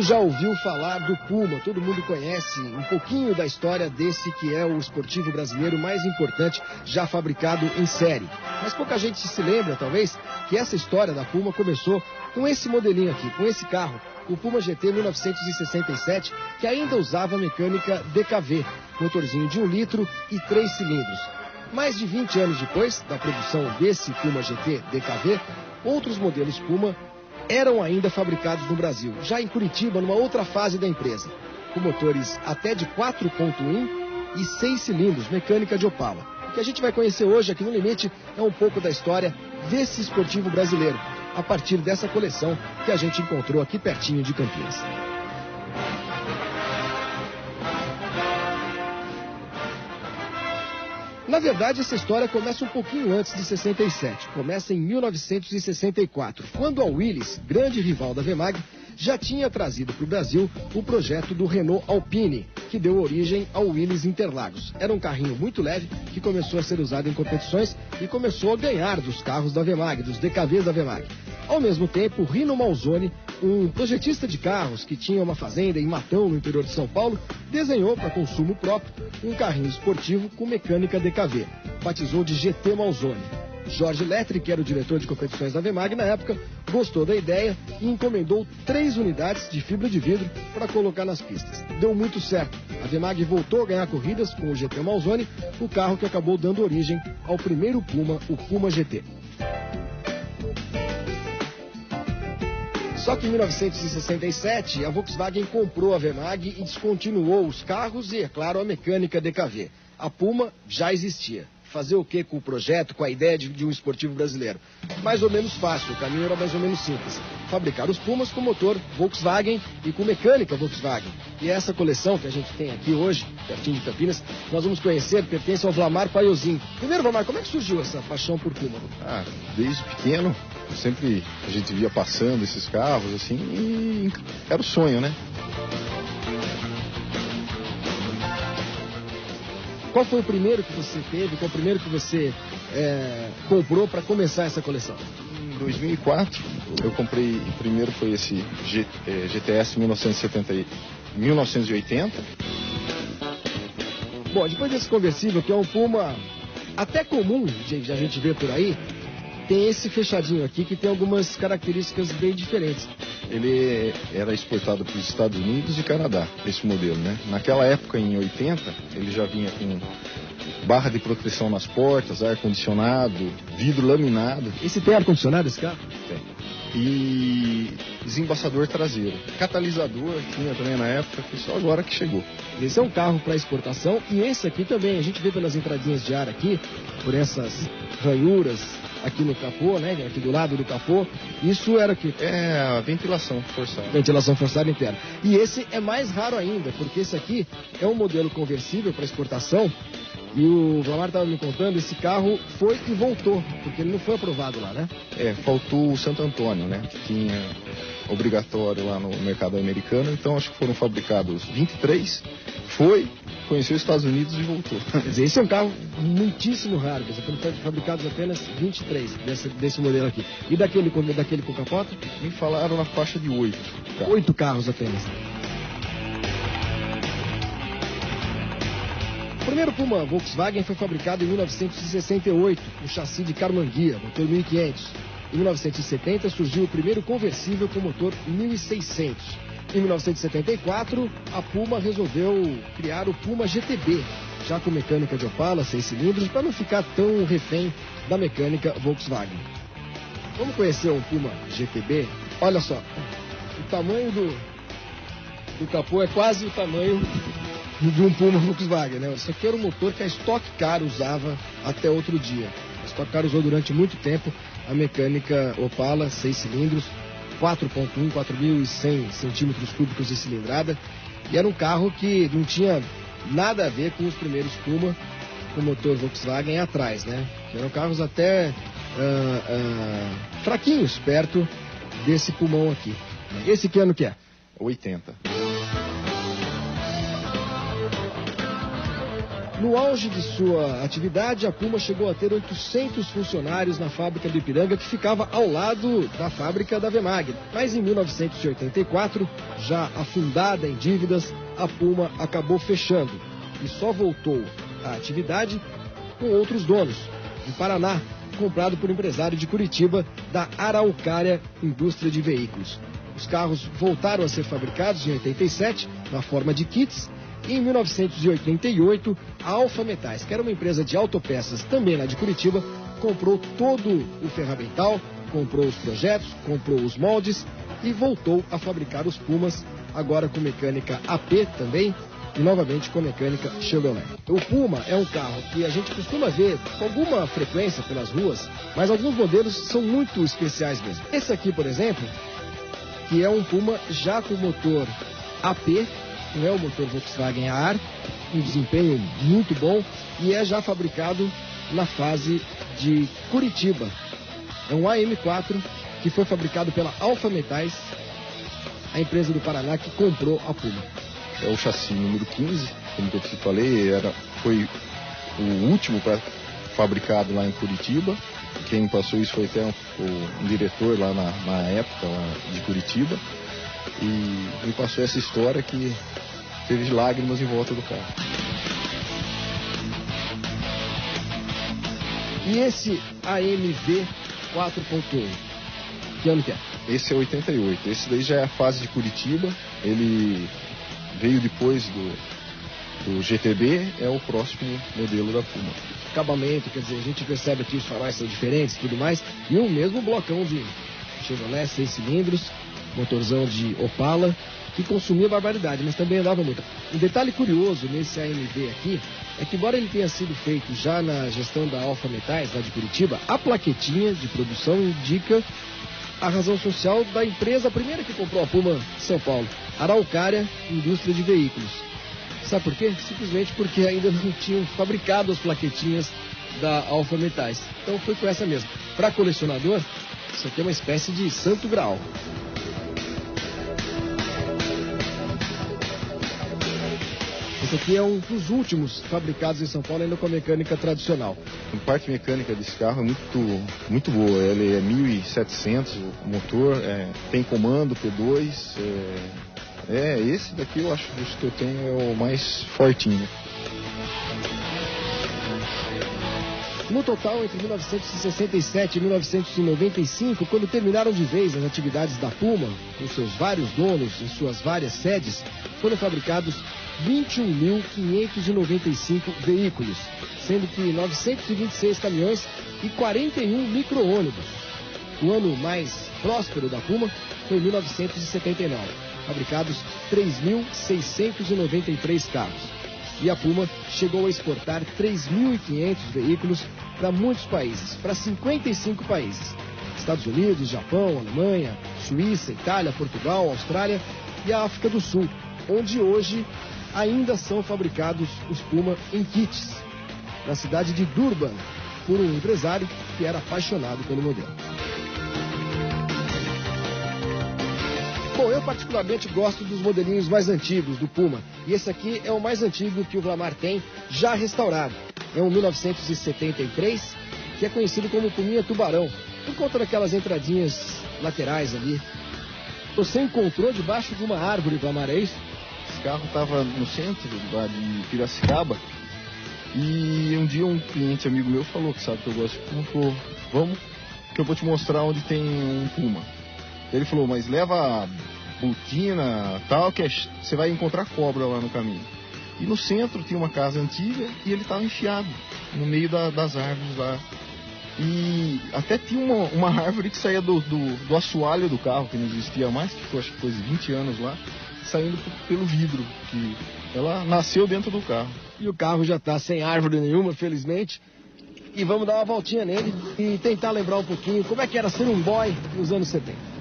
já ouviu falar do Puma, todo mundo conhece um pouquinho da história desse que é o esportivo brasileiro mais importante já fabricado em série. Mas pouca gente se lembra, talvez, que essa história da Puma começou com esse modelinho aqui, com esse carro, o Puma GT 1967, que ainda usava mecânica DKV, motorzinho de 1 litro e 3 cilindros. Mais de 20 anos depois da produção desse Puma GT DKV, outros modelos Puma eram ainda fabricados no Brasil, já em Curitiba, numa outra fase da empresa, com motores até de 4.1 e 6 cilindros, mecânica de Opala. O que a gente vai conhecer hoje aqui no Limite é um pouco da história desse esportivo brasileiro, a partir dessa coleção que a gente encontrou aqui pertinho de Campinas. Na verdade, essa história começa um pouquinho antes de 67. Começa em 1964, quando a Willys, grande rival da Vemag, já tinha trazido para o Brasil o projeto do Renault Alpine, que deu origem ao Willys Interlagos. Era um carrinho muito leve que começou a ser usado em competições e começou a ganhar dos carros da Vemag, dos DKVs da Vemag. Ao mesmo tempo, Rino Malzone, um projetista de carros que tinha uma fazenda em Matão, no interior de São Paulo, desenhou para consumo próprio um carrinho esportivo com mecânica DKV. Batizou de GT Malzone. Jorge Letri, que era o diretor de competições da Vemag na época, gostou da ideia e encomendou 3 unidades de fibra de vidro para colocar nas pistas. Deu muito certo. A Vemag voltou a ganhar corridas com o GT Malzone, o carro que acabou dando origem ao primeiro Puma, o Puma GT. Só que em 1967, a Volkswagen comprou a Vemag e descontinuou os carros e, é claro, a mecânica DKV. A Puma já existia. Fazer o que com o projeto, com a ideia de um esportivo brasileiro? Mais ou menos fácil, o caminho era mais ou menos simples. Fabricar os Pumas com motor Volkswagen e com mecânica Volkswagen. E essa coleção que a gente tem aqui hoje, pertinho de Campinas, nós vamos conhecer, pertence ao Vlamar Paiozin. Primeiro, Vlamar, como é que surgiu essa paixão por Puma? Desde pequeno, sempre a gente via passando esses carros, assim, e era o sonho, né? Qual foi o primeiro que você teve? Qual o primeiro que você comprou para começar essa coleção? Em 2004, eu comprei, o primeiro foi esse GTS 1980. Bom, depois desse conversível, que é um Puma até comum, de a gente ver por aí, tem esse fechadinho aqui que tem algumas características bem diferentes. Ele era exportado para os Estados Unidos e Canadá, esse modelo, né? Naquela época, em 80, ele já vinha com barra de proteção nas portas, ar-condicionado, vidro laminado. Esse tem ar-condicionado, esse carro? Tem. E desembaçador traseiro. Catalisador tinha também na época, que só agora que chegou. Esse é um carro para exportação e esse aqui também, a gente vê pelas entradinhas de ar aqui, por essas ranhuras aqui no capô, né, aqui do lado do capô, isso era o que? É a ventilação forçada. Ventilação forçada interna. E esse é mais raro ainda, porque esse aqui é um modelo conversível para exportação e o Vlamar estava me contando, esse carro foi e voltou, porque ele não foi aprovado lá, né? Faltou o Santo Antônio, né, que tinha obrigatório lá no mercado americano, então acho que foram fabricados 23, conheceu os Estados Unidos e voltou. Quer dizer, esse é um carro muitíssimo raro, quer dizer, foram fabricados apenas 23 desse modelo aqui. E daquele com capota? Me falaram na faixa de 8. 8 carros apenas. O primeiro Puma Volkswagen foi fabricado em 1968, com chassi de Carmanguia, motor 1500. Em 1970 surgiu o primeiro conversível com motor 1600. Em 1974, a Puma resolveu criar o Puma GTB, já com mecânica de Opala, 6 cilindros, para não ficar tão refém da mecânica Volkswagen. Vamos conhecer o Puma GTB? Olha só, o tamanho do capô é quase o tamanho de um Puma Volkswagen, né? Isso aqui era um motor que a Stock Car usava até outro dia. A Stock Car usou durante muito tempo a mecânica Opala, 6 cilindros, 4.1, 4.100 centímetros cúbicos de cilindrada, e era um carro que não tinha nada a ver com os primeiros Puma com motor Volkswagen atrás, né? Que eram carros até fraquinhos perto desse Pumão aqui. Esse que ano que é? 80. No auge de sua atividade, a Puma chegou a ter 800 funcionários na fábrica do Ipiranga, que ficava ao lado da fábrica da Vemag. Mas em 1984, já afundada em dívidas, a Puma acabou fechando e só voltou à atividade com outros donos, em Paraná, comprado por um empresário de Curitiba, da Araucária Indústria de Veículos. Os carros voltaram a ser fabricados em 87, na forma de kits, e em 1988, a Alfa Metais, que era uma empresa de autopeças também lá de Curitiba, comprou todo o ferramental, comprou os projetos, comprou os moldes e voltou a fabricar os Pumas, agora com mecânica AP também, e novamente com mecânica Chevrolet. O Puma é um carro que a gente costuma ver com alguma frequência pelas ruas, mas alguns modelos são muito especiais mesmo. Esse aqui, por exemplo, que é um Puma já com motor AP, não é o motor Volkswagen AR, um desempenho muito bom, e é já fabricado na fase de Curitiba. É um AM4 que foi fabricado pela Alfa Metais, a empresa do Paraná que comprou a Puma. É o chassi número 15, como eu te falei, foi o último fabricado lá em Curitiba. Quem passou isso foi até um diretor lá na época lá de Curitiba, e me passou essa história que teve lágrimas em volta do carro. E esse AMV 4.1, que ano que é? Esse é 88, esse daí já é a fase de Curitiba, ele veio depois do GTB, é o próximo modelo da Puma. Acabamento, quer dizer, a gente percebe que os faróis são diferentes e tudo mais, e o mesmo blocão de Chevrolet 6 cilindros, motorzão de Opala, que consumia barbaridade, mas também andava muito. Um detalhe curioso nesse AMV aqui é que, embora ele tenha sido feito já na gestão da Alfa Metais, lá de Curitiba, a plaquetinha de produção indica a razão social da empresa, a primeira que comprou a Puma de São Paulo, Araucária Indústria de Veículos. Sabe por quê? Simplesmente porque ainda não tinham fabricado as plaquetinhas da Alfa Metais. Então foi com essa mesmo. Para colecionador, isso aqui é uma espécie de santo graal. Esse aqui é um dos últimos fabricados em São Paulo, ainda com a mecânica tradicional. A parte mecânica desse carro é muito boa. Ele é 1700 o motor, tem comando P2. Esse daqui eu acho que dos que eu tenho é o mais fortinho. No total, entre 1967 e 1995, quando terminaram de vez as atividades da Puma, com seus vários donos e suas várias sedes, foram fabricados 21.595 veículos, sendo que 926 caminhões e 41 micro-ônibus. O ano mais próspero da Puma foi 1979, fabricados 3.693 carros. E a Puma chegou a exportar 3.500 veículos para muitos países, para 55 países. Estados Unidos, Japão, Alemanha, Suíça, Itália, Portugal, Austrália e a África do Sul, onde hoje ainda são fabricados os Puma em kits, na cidade de Durban, por um empresário que era apaixonado pelo modelo. Bom, eu particularmente gosto dos modelinhos mais antigos do Puma, e esse aqui é o mais antigo que o Vlamar tem, já restaurado. É um 1973, que é conhecido como Puminha Tubarão, por conta daquelas entradinhas laterais ali. Você encontrou debaixo de uma árvore, Vlamar, é isso? Esse carro estava no centro lá de Piracicaba, e um dia um cliente amigo meu falou que sabe que eu gosto de Puma, falou, vamos que eu vou te mostrar onde tem um Puma. Ele falou, mas leva botina, tal, que você vai encontrar cobra lá no caminho. E no centro tinha uma casa antiga e ele estava enfiado no meio das árvores lá. E até tinha uma árvore que saía do assoalho do carro, que não existia mais, que ficou acho que coisa de 20 anos lá, saindo pelo vidro, que ela nasceu dentro do carro. E o carro já está sem árvore nenhuma, felizmente. E vamos dar uma voltinha nele e tentar lembrar um pouquinho como é que era ser um boy nos anos 70.